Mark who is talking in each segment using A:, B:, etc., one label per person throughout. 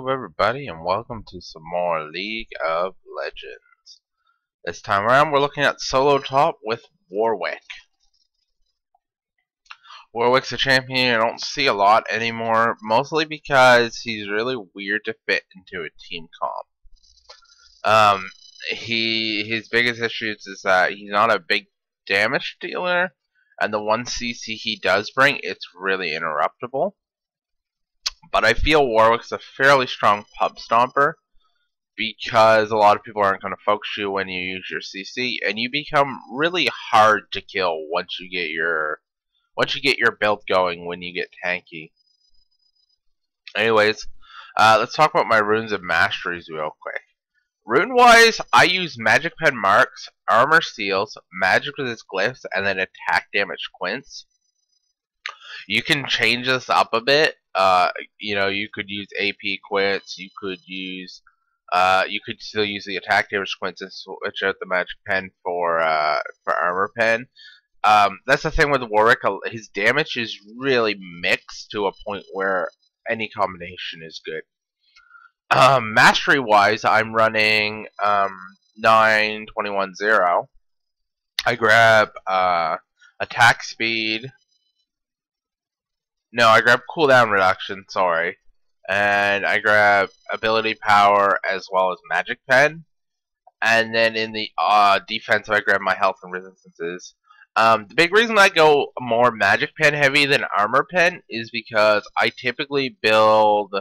A: Hello everybody and welcome to some more League of Legends. This time around we're looking at solo top with Warwick. Warwick's a champion I don't see a lot anymore, mostly because he's really weird to fit into a team comp. His biggest issues is that he's not a big damage dealer, and the 1 CC he does bring, it's really interruptible. But I feel Warwick's a fairly strong pub stomper because a lot of people aren't going to focus you when you use your CC, and you become really hard to kill once you get your build going when you get tanky. Anyways, let's talk about my runes and masteries real quick. Rune wise, I use magic pen marks, armor seals, magic resist glyphs, and then attack damage quints. You can change this up a bit. You could use AP quints. You could still use the attack damage quints and switch out the magic pen for armor pen. That's the thing with Warwick. His damage is really mixed to a point where any combination is good. Mastery wise, I'm running 9-21-0. I grab attack speed. No, I grab cooldown reduction, sorry. And I grab ability power as well as magic pen. And then in the defensive, I grab my health and resistances. The big reason I go more magic pen heavy than armor pen is because I typically build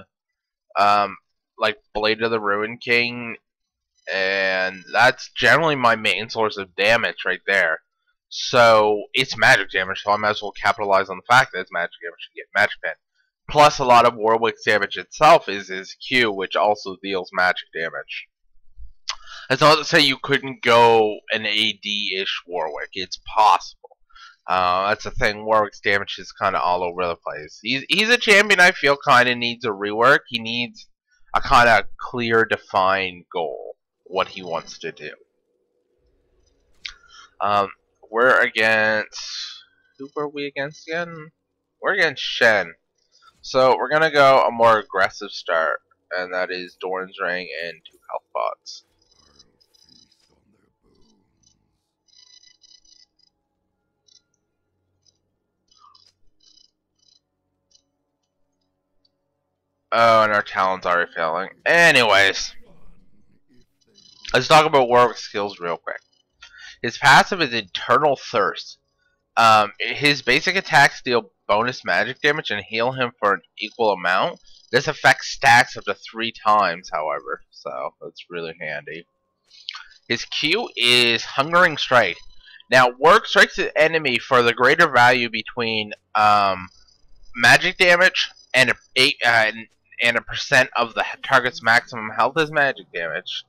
A: like Blade of the Ruin King, and that's generally my main source of damage right there. So it's magic damage, so I might as well capitalize on the fact that it's magic damage and get magic pen. Plus, a lot of Warwick's damage itself is his Q, which also deals magic damage. That's not to say you couldn't go an AD-ish Warwick. It's possible. That's the thing. Warwick's damage is kind of all over the place. He's a champion I feel kind of needs a rework. He needs a kind of clear, defined goal, what he wants to do. We're against... Who were we against again? We're against Shen. So we're going to go a more aggressive start, and that is Doran's Ring and 2 health pots. Oh, and our talent's already failing. Anyways, let's talk about Warwick's skills real quick. His passive is Eternal Thirst. His basic attacks deal bonus magic damage and heal him for an equal amount. This effect stacks up to 3 times, however, so that's really handy. His Q is Hungering Strike. Now, Warwick strikes an enemy for the greater value between magic damage and a percent of the target's maximum health as magic damage.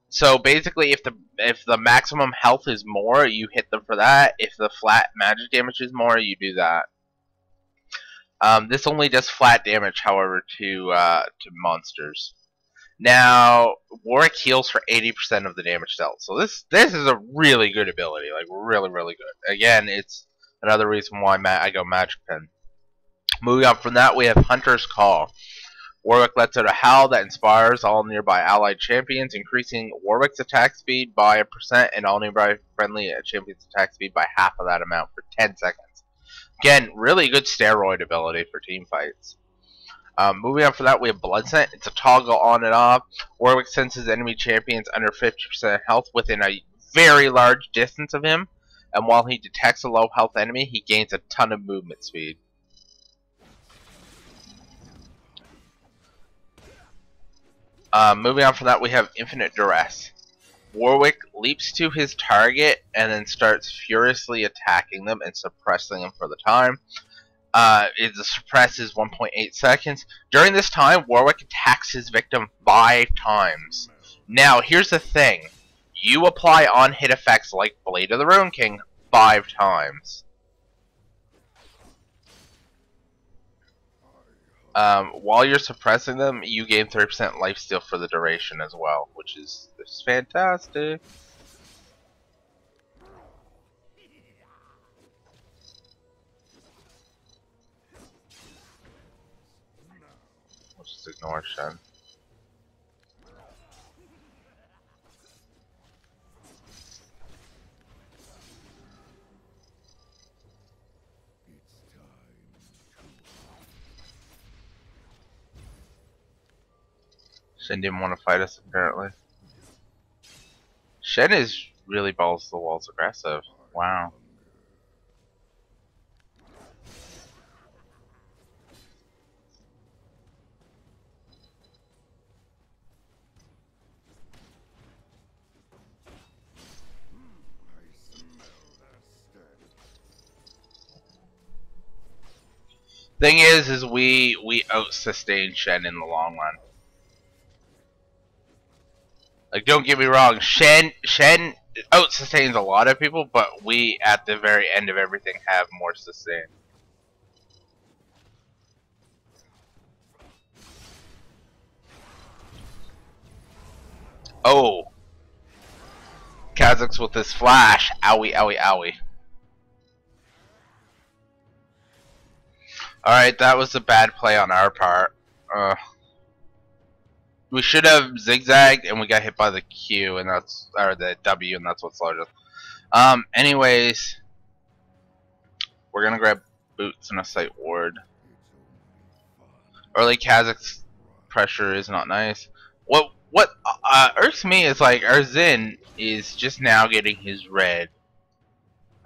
A: So basically, if the maximum health is more, you hit them for that. If the flat magic damage is more, you do that. This only does flat damage, however, to monsters. Now, Warwick heals for 80% of the damage dealt. So this is a really good ability, like really, really good. Again, it's another reason why I go Magic Pen. Moving on from that, we have Hunter's Call. Warwick lets out a howl that inspires all nearby allied champions, increasing Warwick's attack speed by 1% and all nearby friendly champions' attack speed by half of that amount for 10 seconds. Again, really good steroid ability for team fights. Moving on from that, we have Blood Scent. It's a toggle on and off. Warwick senses enemy champions under 50% health within a very large distance of him, and while he detects a low health enemy, he gains a ton of movement speed. Moving on from that, we have Infinite Duress. Warwick leaps to his target and then starts furiously attacking them and suppressing them for the time. The suppress is 1.8 seconds. During this time, Warwick attacks his victim 5 times. Now, here's the thing. You apply on-hit effects like Blade of the Ruin King 5 times. While you're suppressing them, you gain 30% lifesteal for the duration as well, which is fantastic. Let's just ignore Shen. Shen didn't want to fight us apparently. Shen is really balls to the walls aggressive. Wow. Thing is we out sustain Shen in the long run. Like, don't get me wrong, Shen out sustains a lot of people, but we at the very end of everything have more sustain. Oh, Kha'Zix with this flash! Owie, owie, owie. Alright, that was a bad play on our part. We should have zigzagged and we got hit by the Q and that's or the W and that's what slaughtered us. Anyways, we're gonna grab boots and a sight ward. Early Kha'Zix pressure is not nice. What irks me is like our Xin is just now getting his red.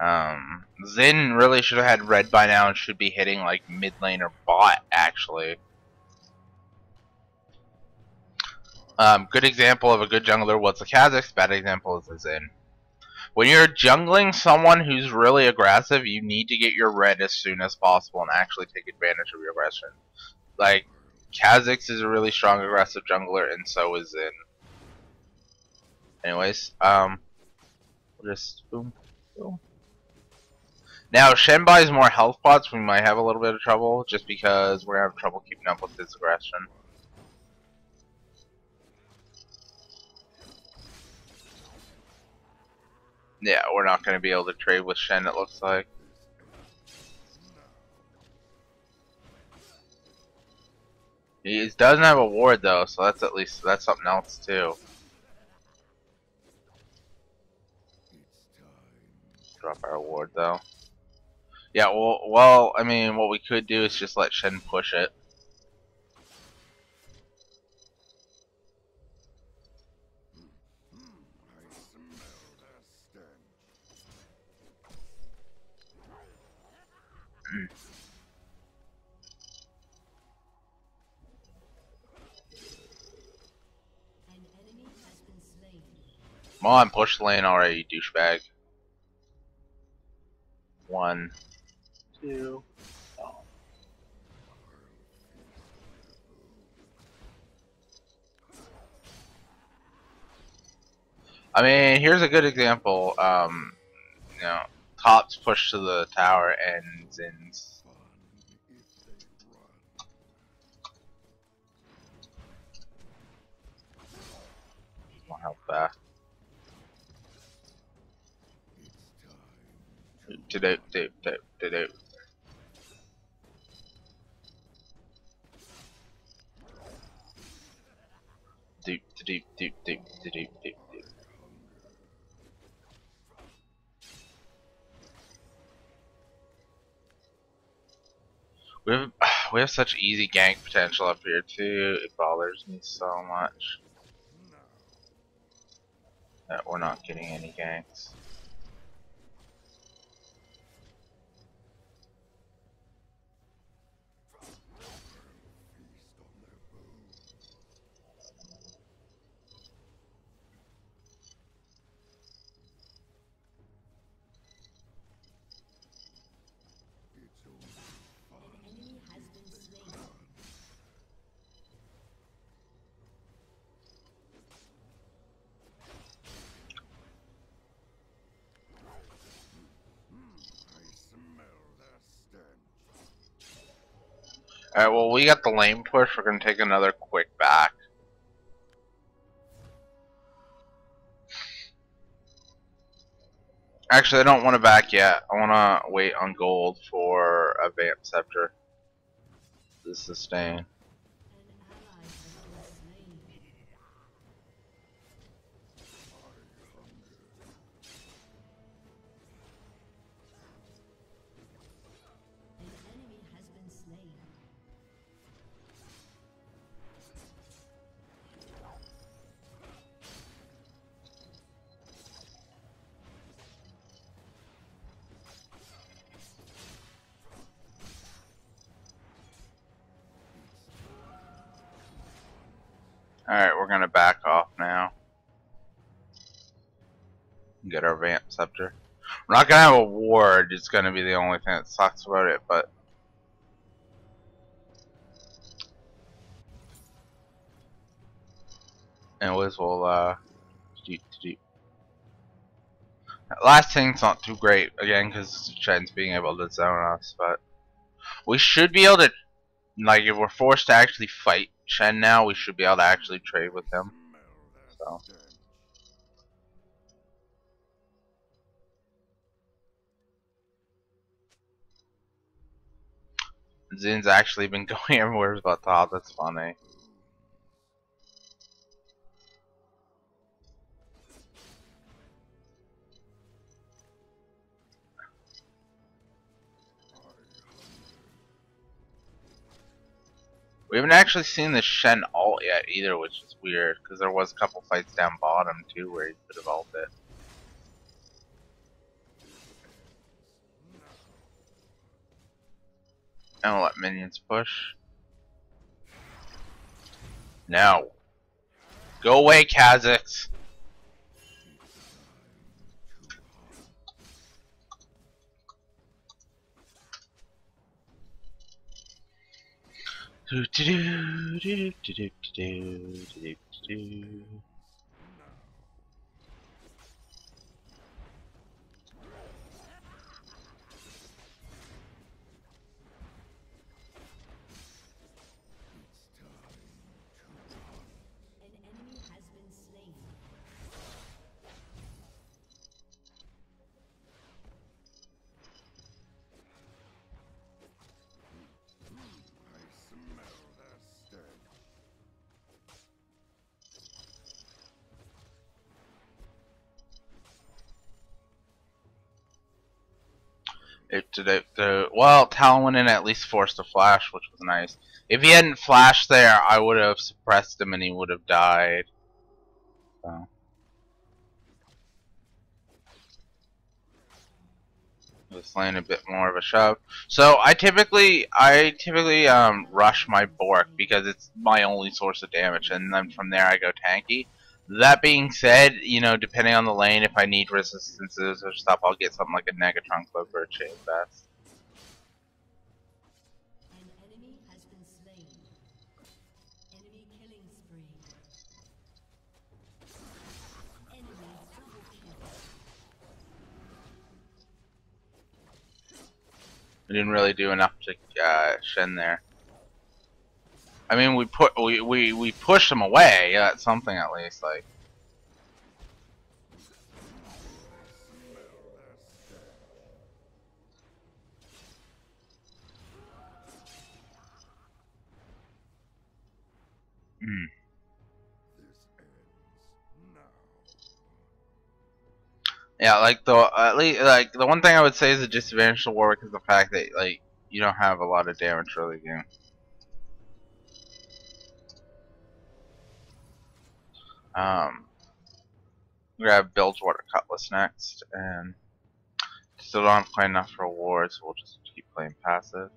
A: Xin really should have had red by now and should be hitting like mid lane or bot actually. Good example of a good jungler was the Kha'Zix, bad example is the Xin. When you're jungling someone who's really aggressive, you need to get your red as soon as possible and actually take advantage of your aggression. Like, Kha'Zix is a really strong aggressive jungler, and so is Xin. Anyways, we'll just boom, boom. Now, Shen buys more health pots, we might have a little bit of trouble, just because we're gonna have trouble keeping up with his aggression. Yeah, we're not going to be able to trade with Shen, it looks like. He doesn't have a ward though, so that's at least that's something else too. Drop our ward though. Yeah, well, I mean, what we could do is just let Shen push it. Come on, push the lane already, you douchebag. 1, 2. Oh. I mean, here's a good example. You know, Top's push to the tower and Zin's. More health back. Today. We have such easy gank potential up here too. It bothers me so much that we're not getting any ganks. Alright, well, we got the lane push. We're gonna take another quick back. Actually, I don't want to back yet. I want to wait on gold for a Vamp Scepter to sustain. Alright, we're gonna back off now. Get our Vamp Scepter. We're not gonna have a ward, it's gonna be the only thing that sucks about it, but anyways, we'll last thing's not too great again because Shen's being able to zone us, but we should be able to, like, if we're forced to actually fight Shen now, we should be able to actually trade with him. So Zin's actually been going everywhere but top. That's funny. We haven't actually seen the Shen ult yet either, which is weird because there was a couple fights down bottom too where he could have ulted. And we'll let minions push. No. Go away, Kha'Zix. Do do do do do do do do do. Well, Talon went in at least forced a flash, which was nice. If he hadn't flashed there, I would have suppressed him and he would have died. So. Just laying a bit more of a shove. So I typically rush my Bork because it's my only source of damage, and then from there I go tanky. That being said, you know, depending on the lane, if I need resistances or stuff, I'll get something like a Negatron Cloak or a Chain Vest. We didn't really do enough to Shen there. I mean, we pushed him away. Yeah, that's something at least. Like. Yeah, like at least like the one thing I would say is a disadvantage to Warwick is the fact that like you don't have a lot of damage early game. Grab Bilgewater Cutlass next, and still don't have quite enough rewards, so we'll just keep playing passive.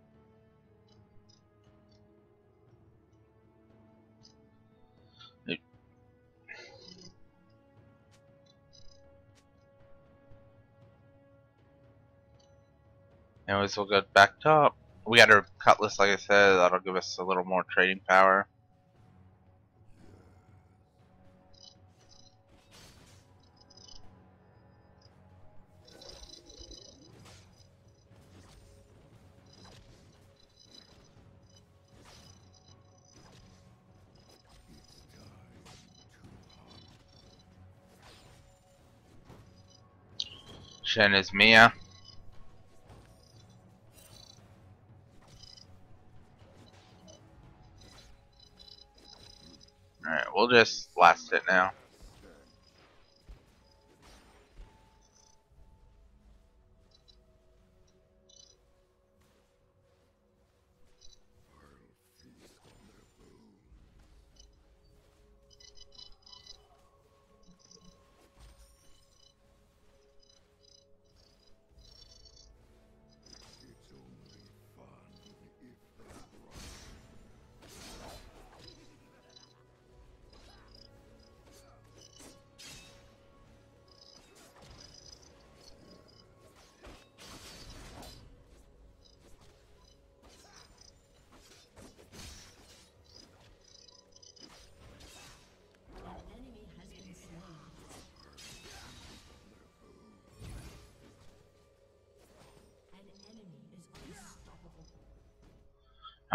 A: Anyways, we'll go back top. We got our Cutlass, like I said, that'll give us a little more trading power. Shen is Mia. Alright, we'll just blast it now.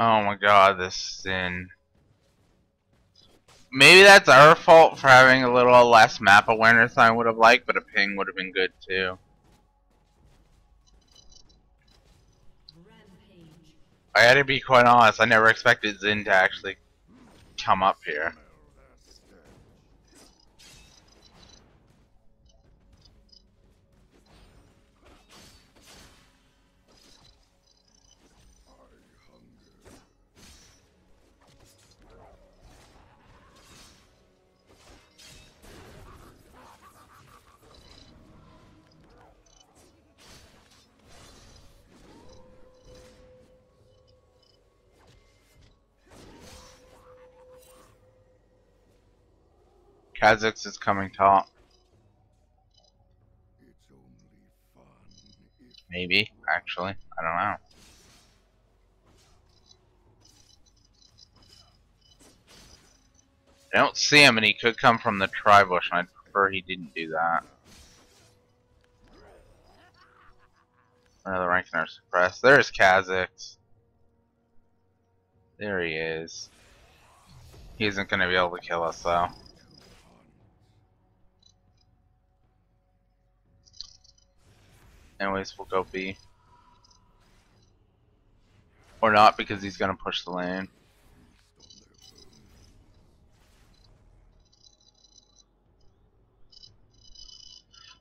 A: Oh my god, this sin. Maybe that's our fault for having a little less map awareness than I would have liked, but a ping would have been good too. I gotta be quite honest, I never expected Zin to actually come up here. Kha'Zix is coming top. Maybe, actually. I don't know. I don't see him, and he could come from the tri-bush, and I'd prefer he didn't do that. Another rank nurse suppressed. There's Kha'Zix. There he is. He isn't going to be able to kill us, though. Anyways, we'll go B. Or not, because he's going to push the lane.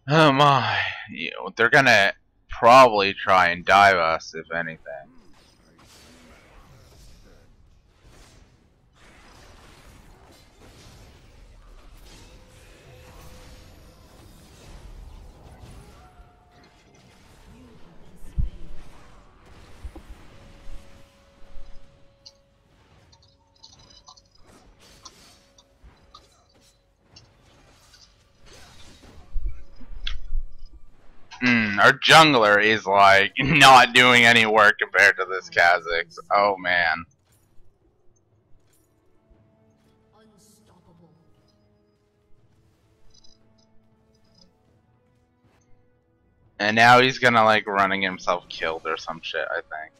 A: Oh my. They're going to probably try and dive us, if anything. Our jungler is like not doing any work compared to this Kha'Zix. Oh man.
B: Unstoppable.
A: And now he's gonna like running himself killed or some shit, I think.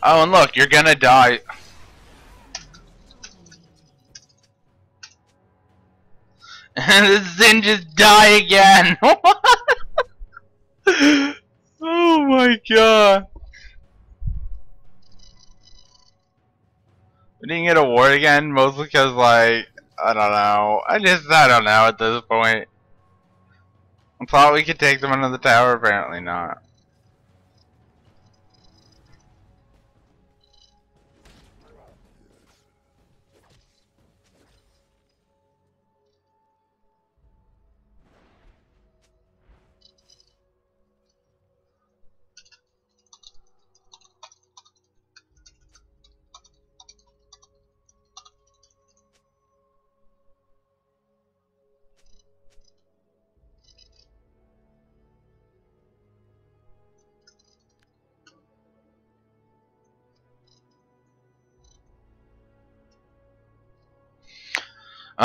A: Oh, and look, you're gonna die. And the Zin just die again. Oh my god. We didn't get a ward again, mostly because like, I don't know. I don't know at this point. I thought we could take them under the tower, apparently not.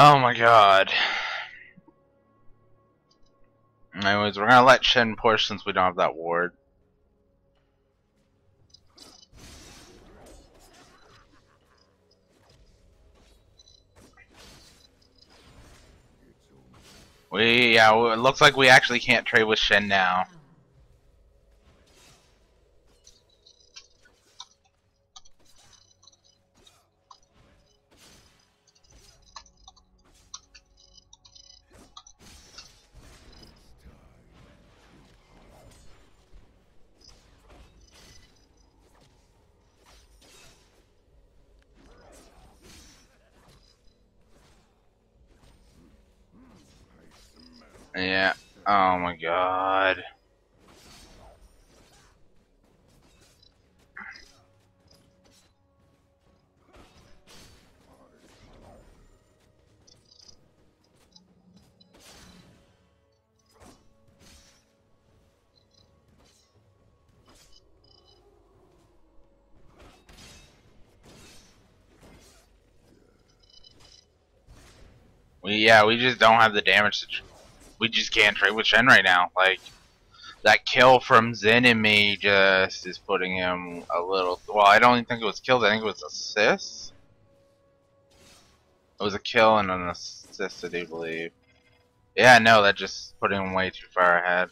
A: Oh my god. Anyways, we're gonna let Shen push since we don't have that ward. It looks like we actually can't trade with Shen now. Yeah. Oh my god. We just don't have the damage to We just can't trade with Shen right now. Like, that kill from Zen and me just is putting him a little. Well, I don't even think it was kills. I think it was assists. It was a kill and an assist, I do believe. Yeah, no, that just put him way too far ahead.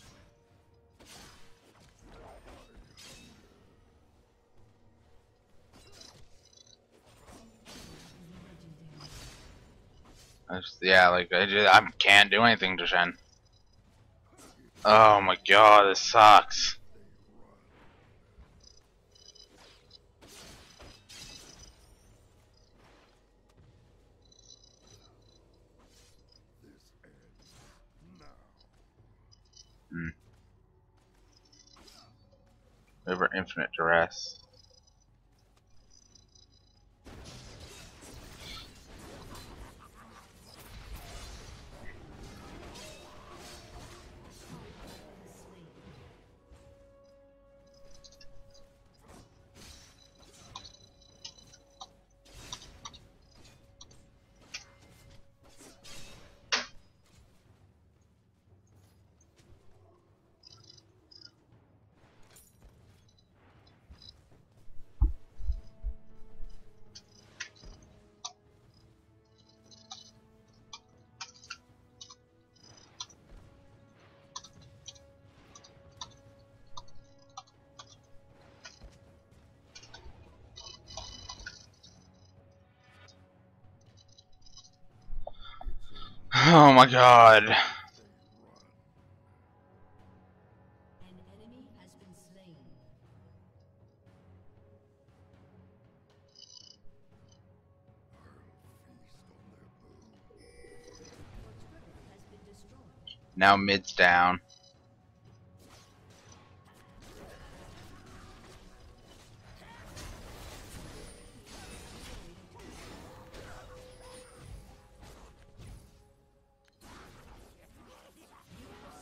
A: Yeah, like I can't do anything to Shen. Oh my god, this sucks. Over infinite duress. Oh my god.
B: An enemy has been slain. Has been destroyed.
A: Now mid's down.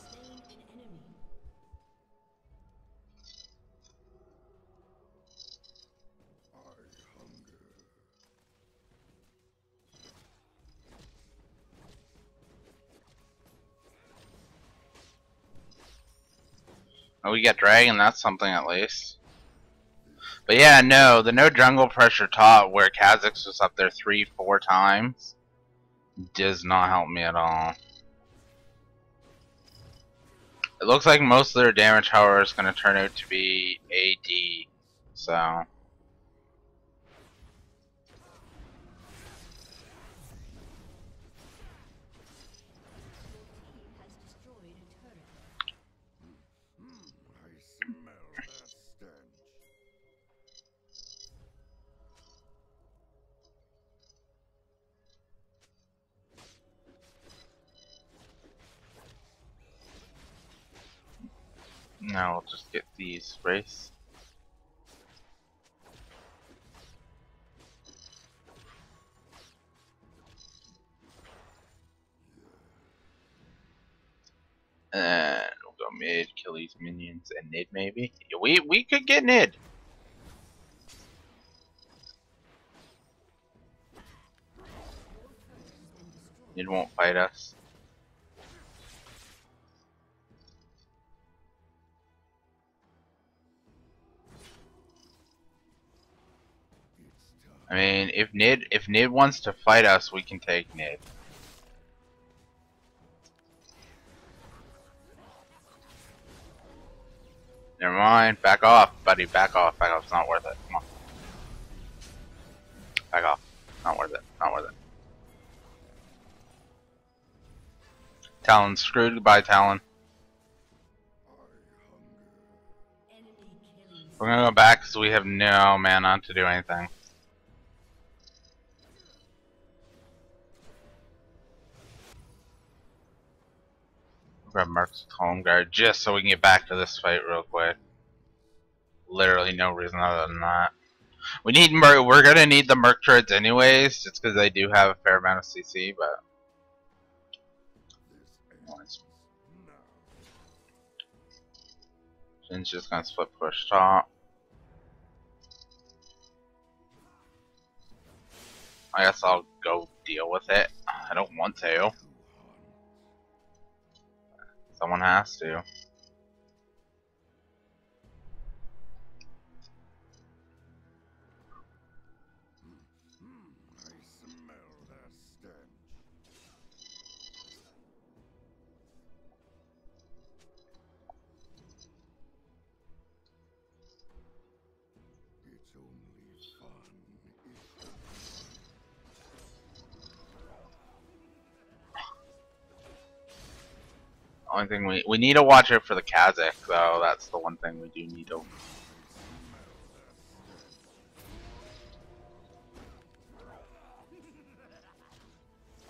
B: Slain an enemy.
A: Oh, we got dragon, that's something at least. But yeah, no, the no jungle pressure top where Kha'Zix was up there 3-4 times does not help me at all. It looks like most of their damage, however, is going to turn out to be AD. So. Now we'll just get these race. And we'll go mid, kill these minions, and nid maybe. We could get nid. Nid won't fight us. I mean, if Nid wants to fight us, we can take Nid. Never mind. Back off, buddy. Back off. Back off. It's not worth it. Come on. Back off. Not worth it. Not worth it. Talon screwed. Goodbye, Talon. We're gonna go back because we have no mana to do anything. Grab Mark's Home Guard just so we can get back to this fight real quick. Literally no reason other than that. We need we're gonna need the Merc treads anyways, just because they do have a fair amount of CC, but Jin's just gonna split push top. I guess I'll go deal with it. I don't want to. Someone has to.
C: I smell their stench. It's only fun if
A: Only thing we need to watch out for the Kazakh though. That's the one thing we do need to.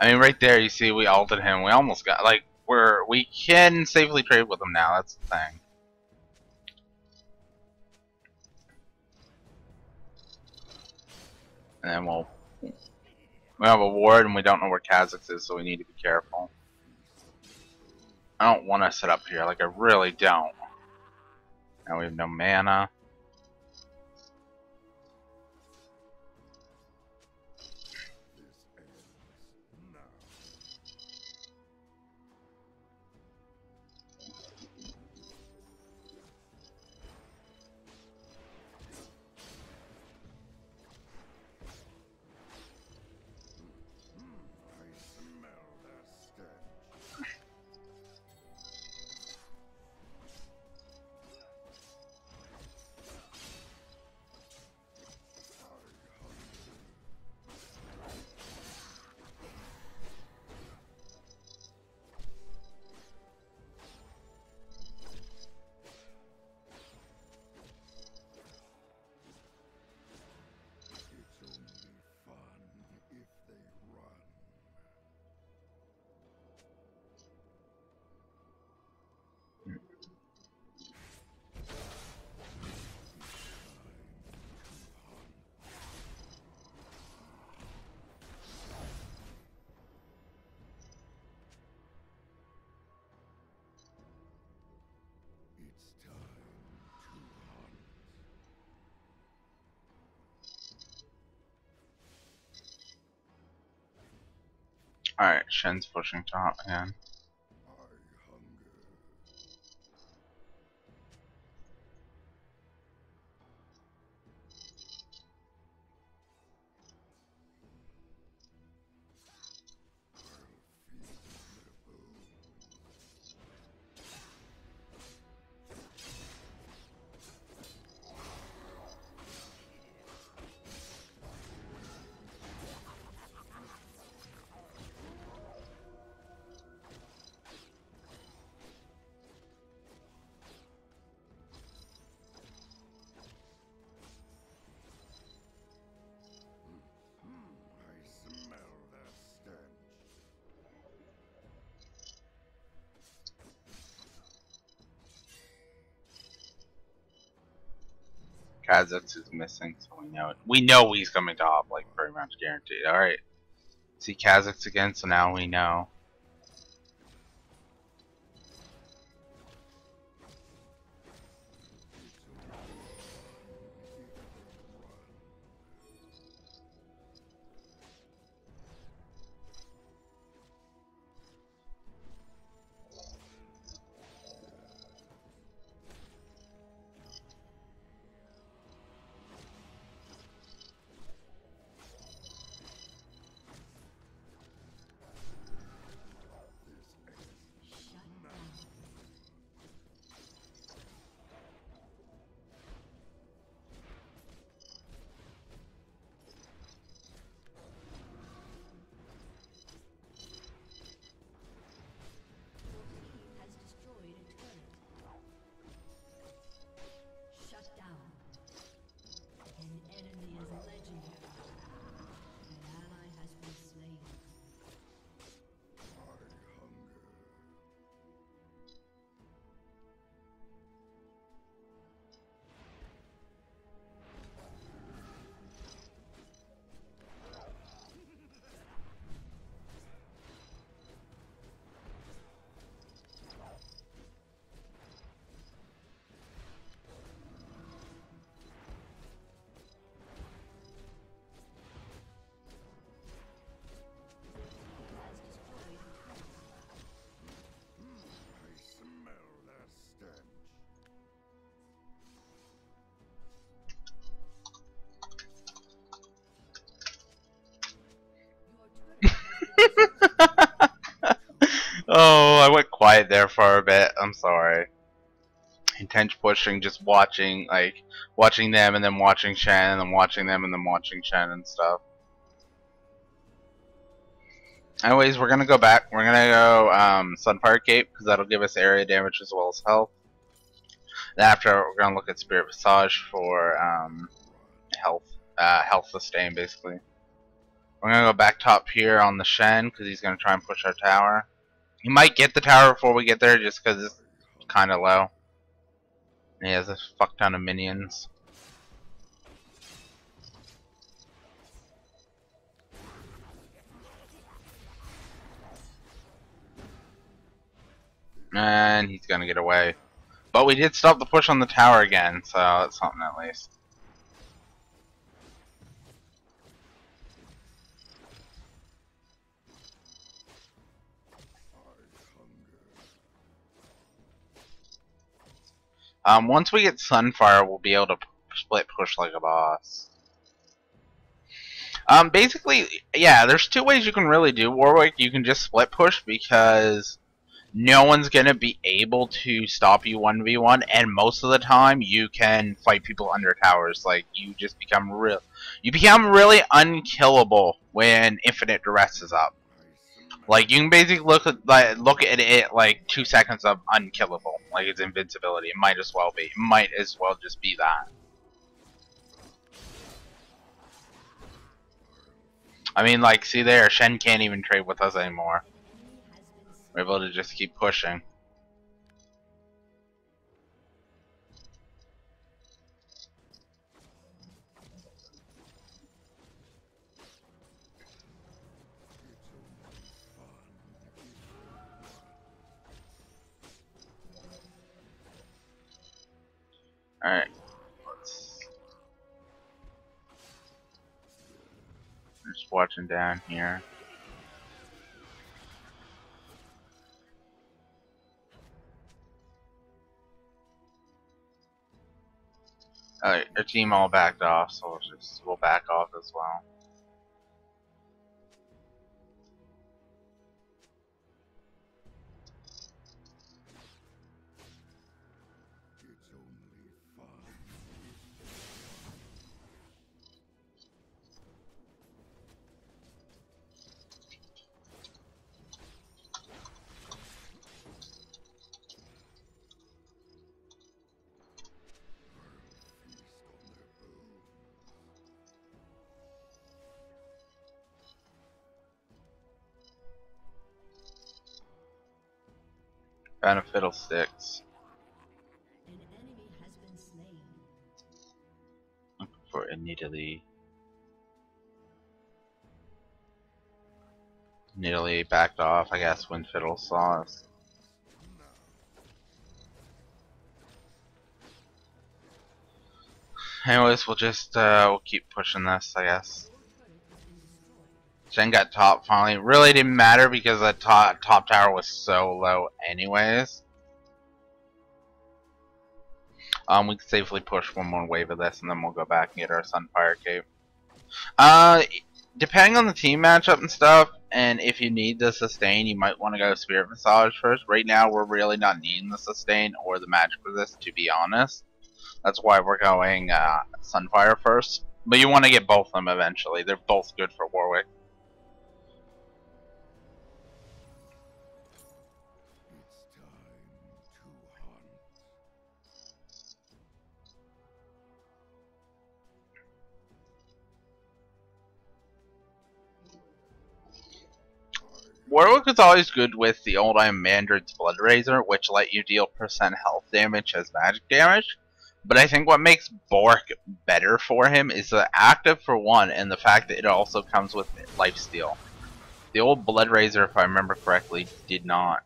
A: I mean, right there, you see, we ulted him. We almost got like we can safely trade with him now. That's the thing. And then we have a ward and we don't know where Kazakh is, so we need to be careful. I don't want to sit up here, like I really don't. Now we have no mana. Alright, Shen's pushing top again. Kazakh is missing, so we know it. We know he's coming top, like pretty much guaranteed. Alright. See Kazakh's again, so now we know. Oh, I went quiet there for a bit. I'm sorry. Intense pushing, just watching, like, watching them and then watching Shen and then watching them and then watching Shen and stuff. Anyways, we're gonna go back. We're gonna go Sunfire Cape because that'll give us area damage as well as health. Then after, we're gonna look at Spirit Visage for health sustain basically. We're gonna go back top here on the Shen because he's gonna try and push our tower. He might get the tower before we get there just because it's kind of low. And he has a fuck ton of minions. And he's gonna get away. But we did stop the push on the tower again, so that's something at least. Once we get Sunfire, we'll be able to split push like a boss. Basically, yeah, there's two ways you can really do Warwick. You can just split push because no one's gonna be able to stop you 1v1, and most of the time you can fight people under towers. Like you just become really unkillable when Infinite Duress is up. Like you can basically look at it like 2 seconds of unkillable, like it's invincibility. It might as well be. It might as well just be that. I mean, like, see there, Shen can't even trade with us anymore. We're able to just keep pushing. Alright. Just watching down here. Alright, our team all backed off, so we'll back off as well. Found a fiddlesticks.
B: An enemy has been slain.
A: Looking for Nidalee. Nidalee backed off, I guess, when Fiddle saw us. Anyways, we'll just we'll keep pushing this, I guess. Shen got top finally. Really didn't matter because the top tower was so low anyways. We can safely push one more wave of this and then we'll go back and get our Sunfire Cape. Depending on the team matchup and stuff, and if you need the sustain, you might want to go Spirit Visage first. Right now, we're really not needing the sustain or the magic for this, to be honest. That's why we're going Sunfire first. But you want to get both of them eventually. They're both good for Warwick. Warwick is always good with the old Iron Mandrid's Blood Razor, which let you deal percent health damage as magic damage. But I think what makes Bork better for him is the active for one, and the fact that it also comes with lifesteal. The old Blood Razor, if I remember correctly, did not.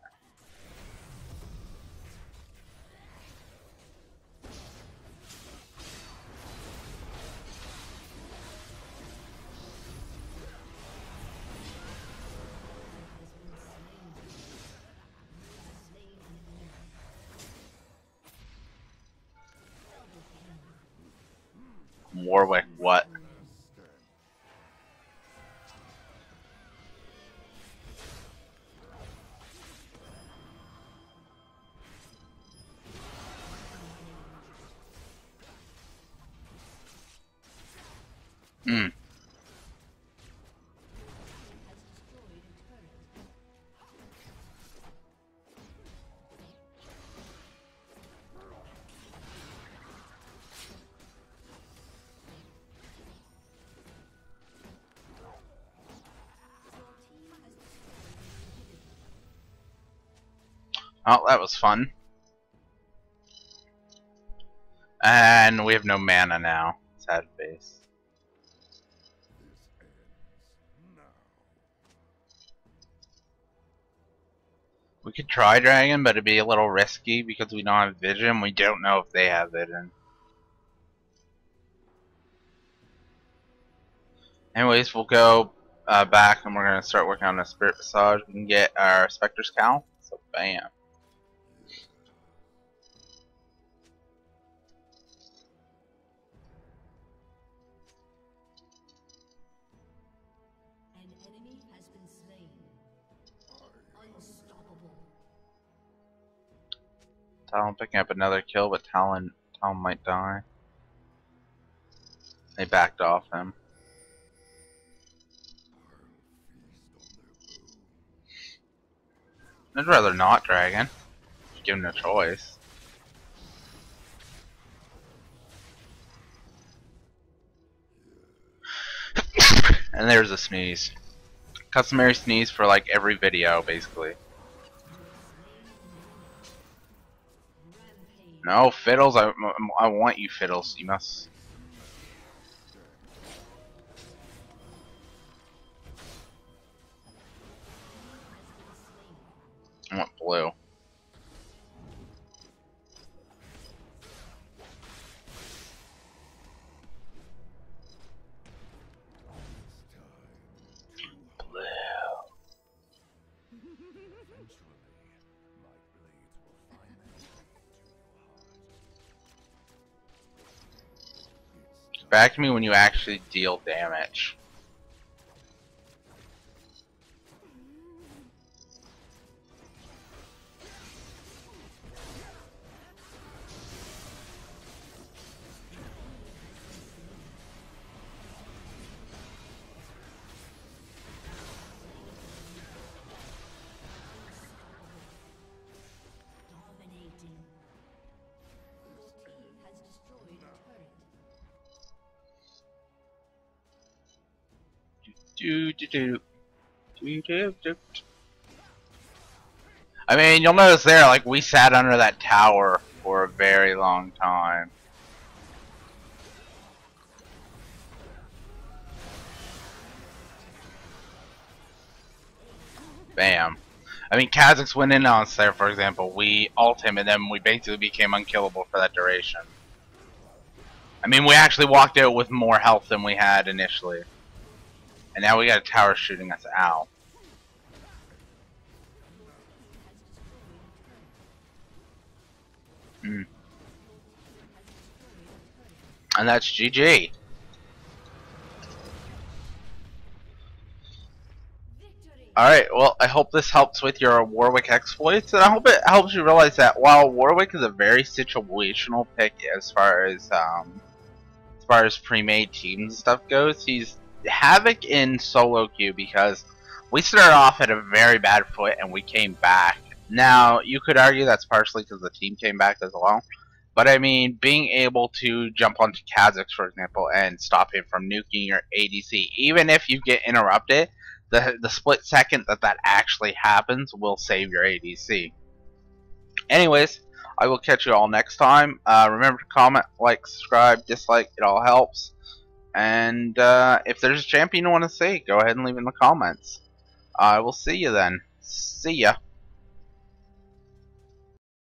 A: Warwick, what?
D: Hmm. Oh, that was fun. And we have no mana now. Sad face.
C: This ends now.
D: We could try Dragon, but it'd be a little risky because we don't have vision. We don't know if they have vision. Anyways, we'll go back and we're going to start working on a Spirit Massage. We can get our Spectre's Cowl. So, bam.
B: An enemy has been slain. Unstoppable.
D: Talon picking up another kill, but Talon might die. They backed off him. I'd rather not Dragon. Given a choice. And there's a sneeze. Customary sneeze for like every video, basically. No, Fiddles, I want you, Fiddles. You must. I want blue. Back me when you actually deal damage.
B: Dominating. Your team has destroyed a turret.
D: I mean, you'll notice there, like, we sat under that tower for a very long time. Bam. I mean, Kha'Zix went in on us there, for example. We ult him, and then we basically became unkillable for that duration. I mean, we actually walked out with more health than we had initially. And now we got a tower shooting us out. And that's GG. Alright, well, I hope this helps with your Warwick exploits, and I hope it helps you realize that while Warwick is a very situational pick as far as pre-made teams and stuff goes, he's havoc in solo queue because we started off at a very bad foot and we came back. Now, you could argue that's partially because the team came back as well, but I mean, being able to jump onto Kha'Zix, for example, and stop him from nuking your ADC, even if you get interrupted, the split second that actually happens will save your ADC. Anyways, I will catch you all next time. Remember to comment, like, subscribe, dislike, it all helps. And if there's a champion you want to see, go ahead and leave it in the comments. I will see you then. See ya.